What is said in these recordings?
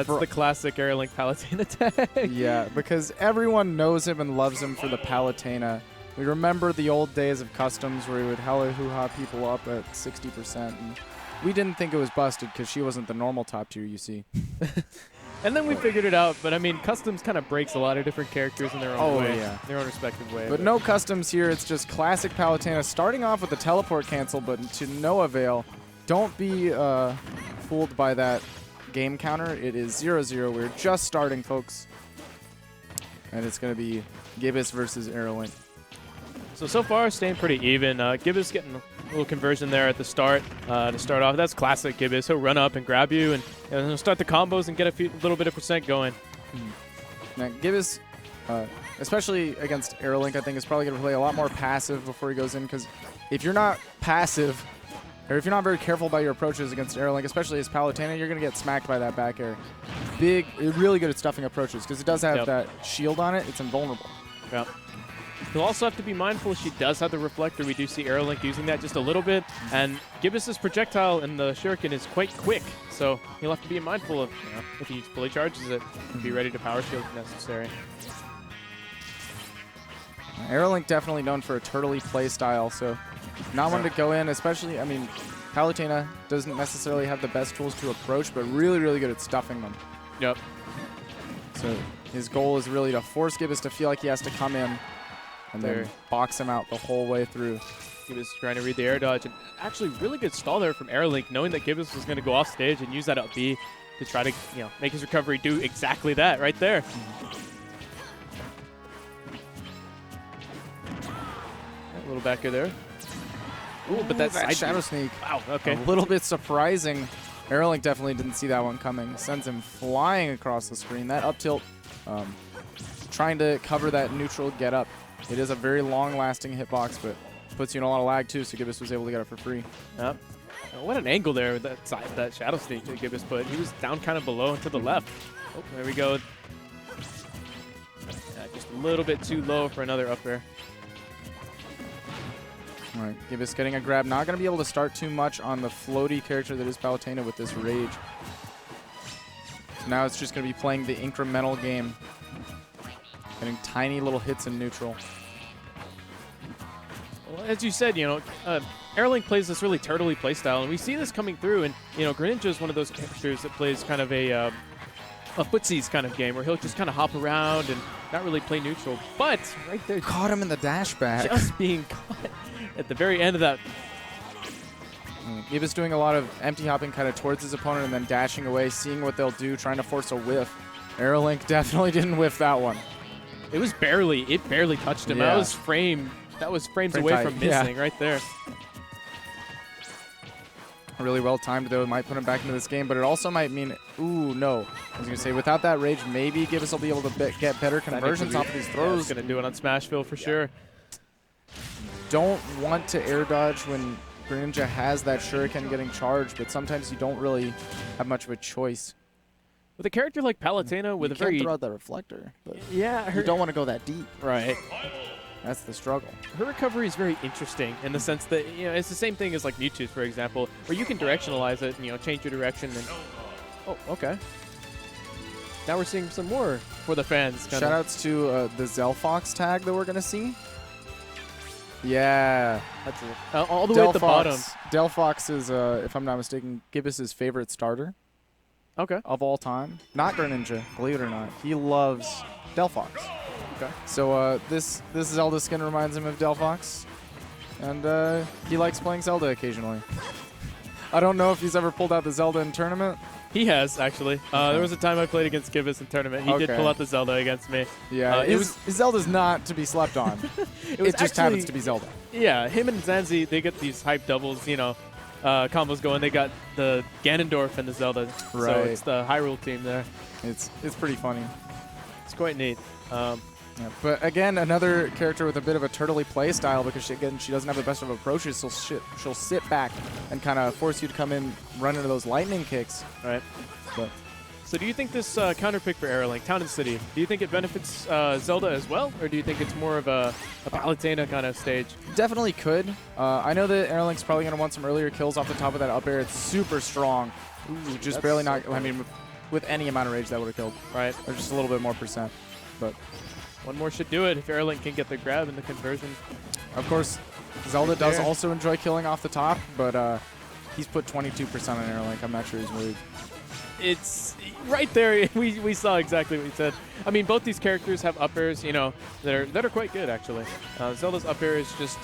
That's the classic AeroLink Palutena tag. Yeah, because everyone knows him and loves him for the Palutena. We remember the old days of customs where he would hella hoo-ha people up at 60%. And we didn't think it was busted because she wasn't the normal top tier, you see. And then we figured it out, but I mean, customs kind of breaks a lot of different characters in their own way, their own respective way. But no customs here. It's just classic Palutena, starting off with the teleport cancel, but to no avail. Don't be fooled by that game counter. It is 0-0. We're just starting, folks. And it's going to be Gibus versus AeroLink. So far, staying pretty even. Gibus getting a little conversion there at the start to start off. That's classic Gibus. He'll run up and grab you, and he'll start the combos and get a little bit of percent going. Now, Gibus, especially against AeroLink, I think is probably going to play a lot more passive before he goes in, because if you're not passive, or if you're not very careful about your approaches against AeroLink, especially as Palutena, you're going to get smacked by that back air. Really good at stuffing approaches, because it does have that shield on it. It's invulnerable. Yep. You'll also have to be mindful she does have the reflector. We do see AeroLink using that just a little bit, and Gibus's projectile in the shuriken is quite quick, so he'll have to be mindful of if he fully charges it and be ready to power shield if necessary. AeroLink definitely known for a turtley play style, so not one to go in, especially, I mean, Palutena doesn't necessarily have the best tools to approach, but really, really good at stuffing them. Yep. So his goal is really to force Gibus to feel like he has to come in and then box him out the whole way through. He was trying to read the air dodge, and actually really good stall there from AeroLink, knowing that Gibus was going to go off stage and use that up B to try to make his recovery do exactly that right there. A little back there. Ooh, but that's that Shadow Sneak. Wow, okay. A little bit surprising. AeroLink definitely didn't see that one coming. Sends him flying across the screen. That up tilt, trying to cover that neutral get up. It is a very long-lasting hitbox, but puts you in a lot of lag too, so Gibus was able to get it for free. Yep. What an angle there with that side, that Shadow Sneak that Gibus put. He was down kind of below and to the left. Oh, there we go. Just a little bit too low for another up air. All right, Gibus getting a grab. Not going to be able to start too much on the floaty character that is Palutena with this rage. So now it's just going to be playing the incremental game. Getting tiny little hits in neutral. Well, as you said, AeroLink plays this really turtley playstyle, and we see this coming through. And Greninja is one of those characters that plays kind of a footsies kind of game where he'll just kind of hop around and not really play neutral. But right there, caught him in the dash back. Just being caught at the very end of that. Gibus doing a lot of empty hopping kind of towards his opponent and then dashing away, seeing what they'll do, trying to force a whiff. AeroLink definitely didn't whiff that one. It barely touched him. Yeah. That was frames away from missing right there. Really well timed though. It might put him back into this game, but it also might mean, ooh, no. I was going to say, without that rage, maybe Gibus will be able to get better conversions off of these throws. He's going to do it on Smashville for sure. Don't want to air dodge when Greninja has that shuriken getting charged, but sometimes you don't really have much of a choice. With a character like Palutena, with you a very... can't throw out the reflector, but yeah, you don't want to go that deep. Right. That's the struggle. Her recovery is very interesting in the sense that, it's the same thing as like Mewtwo's, for example, where you can directionalize it and, change your direction. And oh, okay. Now we're seeing some more for the fans. Shoutouts to the Zelfox tag that we're going to see. Yeah. That's it. All the way at the bottom. Delphox is, if I'm not mistaken, Gibus' favorite starter. Okay. Of all time. Not Greninja, believe it or not. He loves Delphox. Okay. So this Zelda skin reminds him of Delphox. And he likes playing Zelda occasionally. I don't know if he's ever pulled out the Zelda in tournament. He has, actually. There was a time I played against Gibus in tournament. He did pull out the Zelda against me. Yeah, Zelda's not to be slept on. it just happens to be Zelda. Yeah, him and Zanzi, they get these hype doubles, combos going. They got the Ganondorf and the Zelda. Right. So it's the Hyrule team there. It's pretty funny. It's quite neat. Yeah, but again, another character with a bit of a turtley play style because she doesn't have the best of approaches, so she'll sit back and kind of force you to come in, run into those lightning kicks. Right. So do you think this counter pick for AeroLink, Town and City, do you think it benefits Zelda as well, or do you think it's more of a Palutena kind of stage? Definitely could. I know that AeroLink's probably going to want some earlier kills off the top of that up air. It's super strong. Ooh, just barely not. I mean, with any amount of rage that would have killed. Right. Or just a little bit more percent. But one more should do it if AeroLink can get the grab and the conversion. of course, Zelda does also enjoy killing off the top, but he's put 22% on AeroLink. I'm not sure he's worried. It's right there. We saw exactly what you said. I mean, both these characters have up airs, you know, that are quite good actually. Zelda's up air is just,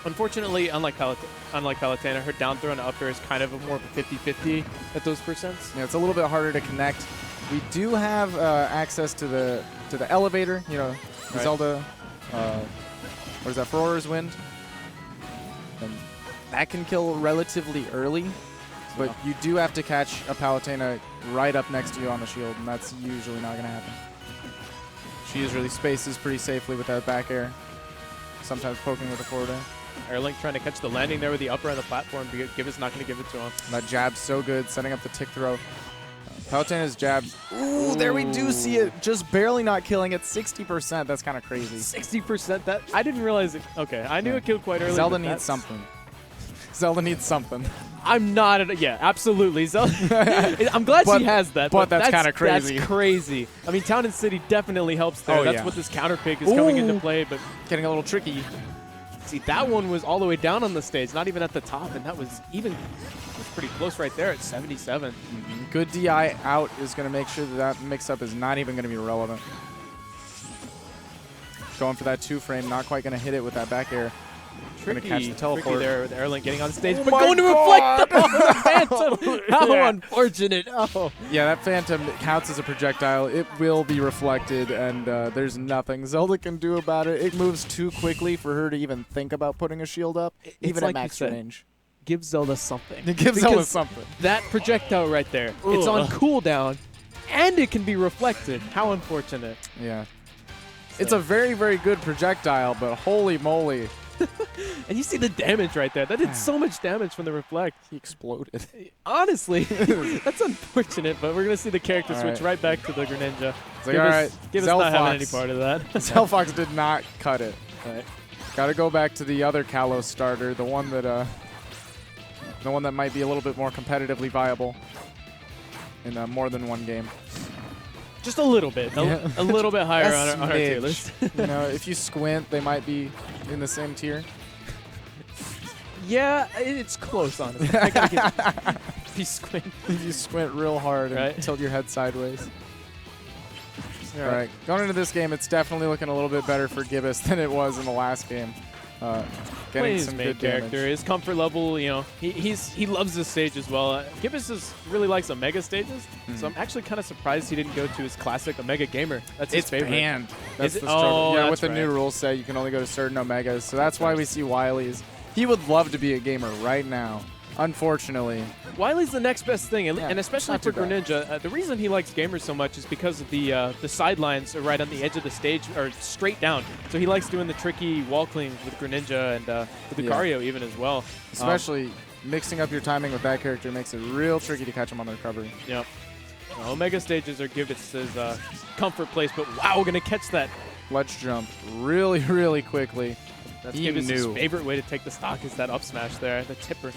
unfortunately, unlike Palutena, her down throw and up air is kind of more of a 50-50 at those percents. Yeah, it's a little bit harder to connect. We do have access to the elevator. You know, Right. Zelda. What is that? Aurora's Wind. And that can kill relatively early. But you do have to catch a Palutena right up next to you on the shield, and that's usually not going to happen. She usually spaces pretty safely with that back air, sometimes poking with the forward air. AeroLink trying to catch the landing there with the upper on the platform. Gibus not going to give it to him. And that jab's so good, setting up the tick throw. Palutena's jab. Ooh, there we do see it. Just barely not killing it. 60%. That's kind of crazy. 60%. That I didn't realize it. Okay, I knew it killed quite early. Zelda needs something. Zelda needs something. I'm not. Yeah, absolutely. Zelda. I'm glad she has that. But that's kind of crazy. That's crazy. I mean, Town and City definitely helps there. Oh, That's yeah. what this counter pick is coming into play. But Getting a little tricky. see, that one was all the way down on the stage, not even at the top, and that was pretty close right there at 77. Good DI out is going to make sure that mix-up is not even going to be relevant. Going for that 2-frame, not quite going to hit it with that back air. Going to catch the teleport. Tricky there with AeroLink getting on stage, Oh but my going to reflect the Phantom. How Yeah. unfortunate. Oh. Yeah, that Phantom counts as a projectile. It will be reflected, and there's nothing Zelda can do about it. It moves too quickly for her to even think about putting a shield up, even like at max you said. range. Give Zelda something. It gives Zelda Because something. that projectile right there, it's on cooldown, and it can be reflected. How unfortunate. Yeah. It's a very, very good projectile, but holy moly. And you see the damage right there. That did so much damage from the reflect. He exploded. Honestly, that's unfortunate, but we're going to see the character switch right back to the Greninja. It's like, all right, Gibus not having any part of that. Zelfox did not cut it. Right. Got to go back to the other Kalos starter, the one that might be a little bit more competitively viable in more than one game. Just a little bit. A little bit higher on our tier smidge. list. You know, if you squint, they might be in the same tier. Yeah, it's close, honestly. I gotta get if you squint. If you squint real hard and Right. tilt your head sideways. All All right, going into this game, it's definitely looking a little bit better for Gibus than it was in the last game. Getting His some main good character, damage. his comfort level, you know, he loves this stage as well. Gibus really likes Omega stages, so I'm actually kind of surprised he didn't go to his classic Omega Gamer. That's his It's favorite. banned. That's Is the it? struggle. Oh, yeah, that's with the new right. rule set, you can only go to certain Omegas. So that's why we see Wily's. He would love to be a gamer right now. Unfortunately, Wily's the next best thing, and, Yeah, and especially not for too bad. Greninja. The reason he likes gamers so much is because of the sidelines are right on the edge of the stage, or straight down. So he likes doing the tricky wall clean with Greninja and with Lucario even as well. especially mixing up your timing with that character makes it real tricky to catch him on the recovery. Yep. Omega stages are Gibus' comfort place, but wow, we're going to catch that. Ledge jump really, really quickly. That's He Gibus' knew. favorite way to take the stock is that up smash there, the tipper.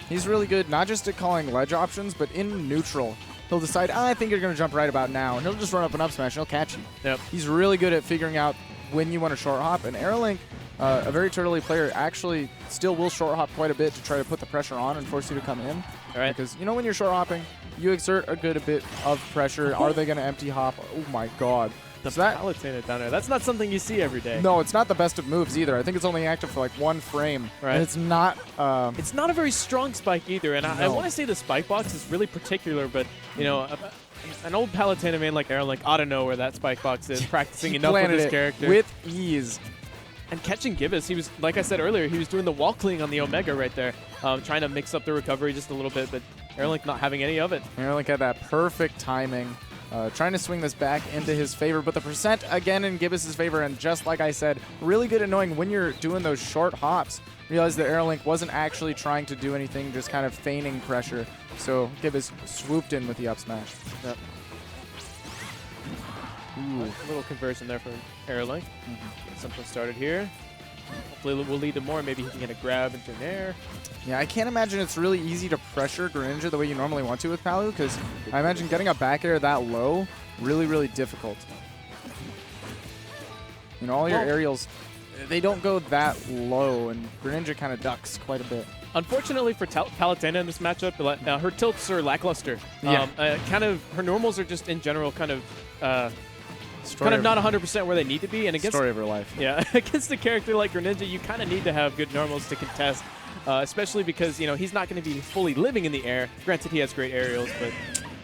He's really good, not just at calling ledge options, but in neutral. He'll decide, I think you're going to jump right about now, and he'll just run up and up smash, and he'll catch you. Yep. He's really good at figuring out when you want to short hop, and AeroLink, a very turtley player, actually still will short hop quite a bit to try to put the pressure on and force you to come in. All right. Because, you know, when you're short hopping, you exert a good bit of pressure. Are they going to empty hop? Oh, my God. The So that- Palutena down there. That's not something you see every day. No, it's not the best of moves either. I think it's only active for like one frame. Right. And it's not... It's not a very strong spike either, and I No. want to say the spike box is really particular, but, you know, an old Palutena man like AeroLink ought to know where that spike box is, practicing he enough with planted his it character. with ease. And catching Gibus, he was, like I said earlier, he was doing the wall cleaning on the Omega right there, trying to mix up the recovery just a little bit, but AeroLink not having any of it. AeroLink had that perfect timing. Trying to swing this back into his favor, but the percent again in Gibus' favor, and just like I said, really good at knowing when you're doing those short hops. Realized that AeroLink wasn't actually trying to do anything, just kind of feigning pressure. So Gibus swooped in with the up smash. Yep. Ooh, a little conversion there from AeroLink. Get something started here. Hopefully it will lead to more. Maybe he can get a grab into an air. Yeah, I can't imagine it's really easy to pressure Greninja the way you normally want to with Palu, because I imagine getting a back air that low, really, really difficult. You know, all your aerials, they don't go that low, and Greninja kind of ducks quite a bit. Unfortunately for Palutena in this matchup, her tilts are lackluster. Yeah. Her normals are just in general kind of not 100% where they need to be. And against story of her life. Yeah, against a character like Greninja, you kind of need to have good normals to contest, especially because he's not going to be fully living in the air. Granted, he has great aerials, but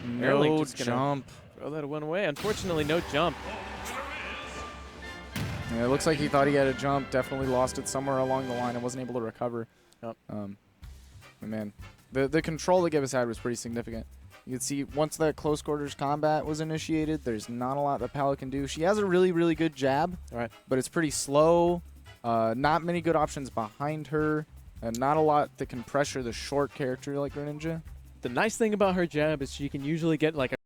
no jump. Throw that one away. Unfortunately, no jump. Yeah, it looks like he thought he had a jump. Definitely lost it somewhere along the line and wasn't able to recover. Yep. But man, the control that Gibus had was pretty significant. You can see once that close quarters combat was initiated, there's not a lot that Palu can do. She has a really, really good jab, but it's pretty slow. Not many good options behind her, and not a lot that can pressure the short character like Greninja. The nice thing about her jab is she can usually get like a